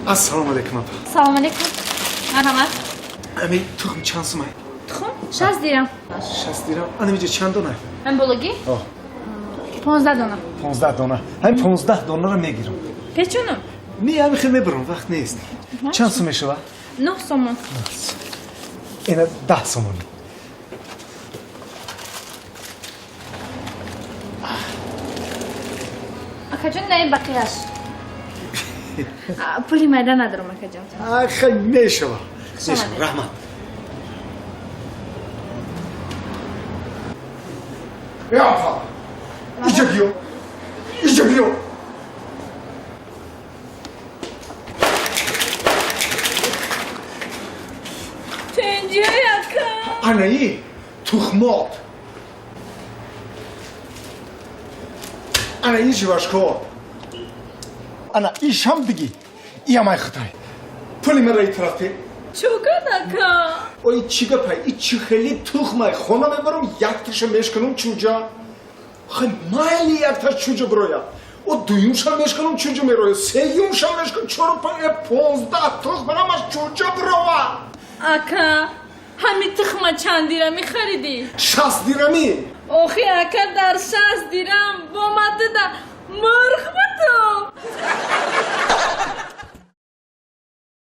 Assalomu alaykum apa. Assalomu alaykum. Marhamat. Men tuxum chansimay. Tuxum 60 dirham. 60 dirham. Ana mijə چند دونه؟ من بولگی؟ 15 دونه. 15 دونه. همین 15 دونه رو میگیرم. Peçunu? نه همین خیلی میبرم وقت نیست. چند سوم میشه؟ 9 somon. اینا 10 سومون. Akacan neyin bakıyar? Puli meydan ندارم akacan. خیلی میشه. میشه. رحمت. یا apa. اینجا بیو. اینجا بیو. Tencere yakın. Anayı tuhmat. Anayı jivaşko. Ana işam bigi. İyamay Xitay. Puli merayı tarafı. Çok adaka. Oy çiga pay, içi xeli tuhmay. Xona mebarum yaktışa meşkanım çuca. Xay mayli yaktaş çuca buraya. O duyumşa meşkanım çuca meroya. Seyyumşa meşkanım çorpan 15 tuhmana mas çuca buraya. Aka, همین تخمه چند دیرمی خریدی؟ 60 دیرمی. آخی اکا در 60 دیرم با مده دا مرخ بدم